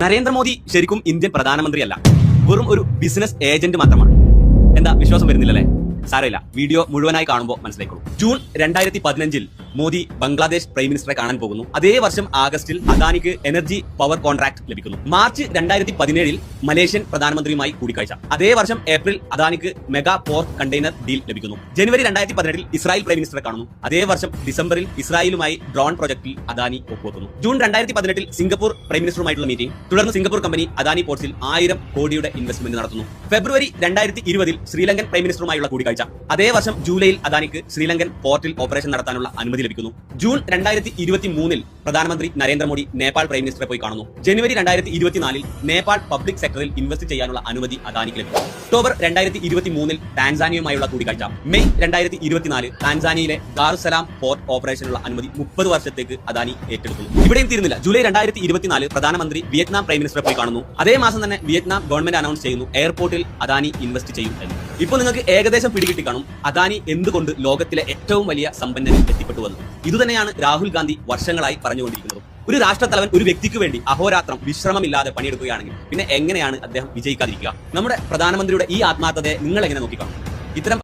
നരേന്ദ്രമോദി ശരിക്കും ഇന്ത്യൻ പ്രധാനമന്ത്രിയല്ല, വെറും ഒരു ബിസിനസ് ഏജന്റ് മാത്രമാണ്. എന്താ വിശ്വാസം വരുന്നില്ലല്ലേ? സാരമില്ല, വീഡിയോ മുഴുവനായി കാണുമ്പോൾ മനസ്സിലായിക്കോളൂ. ജൂൺ 2015 മോദി ബംഗ്ലാദേശ് പ്രൈം മിനിസ്റ്ററെ കാണാൻ പോകുന്നു. അതേ വർഷം ആഗസ്റ്റിൽ അദാനിക്ക് എനർജി പവർ കോൺട്രാക്ട് ലഭിക്കുന്നു. മാർച്ച് 2017 മലേഷ്യൻ പ്രധാനമന്ത്രിയുമായി കൂടിക്കാഴ്ച. അതേ വർഷം ഏപ്രിൽ അദാനിക്ക് മെഗാ പോർട്ട് കണ്ടെയ്നർ ഡീൽ ലഭിക്കുന്നു. ജനുവരി 2018 ഇസ്രായേൽ പ്രൈം മിനിസ്റ്ററെ കാണുന്നു. അതേ വർഷം ഡിസംബറിൽ ഇസ്രായേലുമായി ഡ്രോൺ പ്രൊജക്ടിൽ അദാനി ഒപ്പുവെക്കുന്നു. ജൂൺ 2018 സിംഗപ്പൂർ പ്രൈം മിനിസ്റ്ററുമായിട്ടുള്ള മീറ്റിംഗ്. തുടർന്ന് സിംഗപ്പൂർ കമ്പനി അദാനി പോർട്സിൽ 1000 കോടിയുടെ ഇൻവെസ്റ്റ്മെന്റ് നടത്തുന്നു. ഫെബ്രുവരി 2020 ശ്രീലങ്കൻ പ്രൈം മിനിസ്റ്ററുമായുള്ള കൂടിക്കാഴ്ച. അതേ വർഷം ജൂലൈയിൽ അദാനിക്ക് ശ്രീലങ്കൻ പോർട്ടിൽ ഓപ്പറേഷൻ നടത്താനുള്ള അനുമതി ലഭിക്കുന്നു. ജൂൺ 2023 പ്രധാനമന്ത്രി നരേന്ദ്രമോദി നേപ്പാൾ പ്രൈം മിനിസ്റ്ററെ പോയി കാണുന്നു. ജനുവരി 2024 നേപ്പാൾ പബ്ലിക് സെക്ടറിൽ ഇൻവെസ്റ്റ് ചെയ്യാനുള്ള അനുമതി അദാനിക്ക് ലഭിക്കും. ഒക്ടോബർ 2023 ടാൻസാനിയയുമായുള്ള കൂടിക്കാഴ്ച. മെയ് 2024 ടാൻസാനിയയിലെ ദാറുസലാം പോർട്ട് ഓപ്പറേഷനുള്ള അനുമതി 30 വർഷത്തേക്ക് അദാനി ഏറ്റെടുക്കുന്നു. ഇവിടെയും തീരുന്നില്ല. ജൂലൈ 2024 പ്രധാനമന്ത്രി വിയറ്റ്നാം പ്രൈം മിനിസ്റ്ററെ പോയി കാണുന്നു. അതേ മാസം തന്നെ വിയറ്റ്നാം ഗവൺമെന്റ് അനൗൺസ് ചെയ്യുന്നു എയർപോർട്ടിൽ അദാനി ഇൻവെസ്റ്റ് ചെയ്യും എന്ന്. ഇപ്പോൾ നിങ്ങൾക്ക് ഏകദേശം പിടികിട്ടി കാണും അദാനി എന്തുകൊണ്ട് ലോകത്തിലെ ഏറ്റവും വലിയ സമ്പന്നരിൽ എത്തിപ്പെട്ടു വന്നു. ഇതുതന്നെയാണ് രാഹുൽ ഗാന്ധി വർഷങ്ങളായി പറഞ്ഞുകൊണ്ടിരിക്കുന്നത്. ഒരു രാഷ്ട്രത്തലവൻ ഒരു വ്യക്തിക്ക് വേണ്ടി അഹോരാത്രം വിശ്രമമില്ലാതെ പണിയെടുക്കുകയാണെങ്കിൽ പിന്നെ എങ്ങനെയാണ് അദ്ദേഹം വിജയിക്കാതിരിക്കുക? നമ്മുടെ പ്രധാനമന്ത്രിയുടെ ഈ ആത്മാർത്ഥതയെ നിങ്ങൾ എങ്ങനെ നോക്കിക്കാണും? ഇത്തരം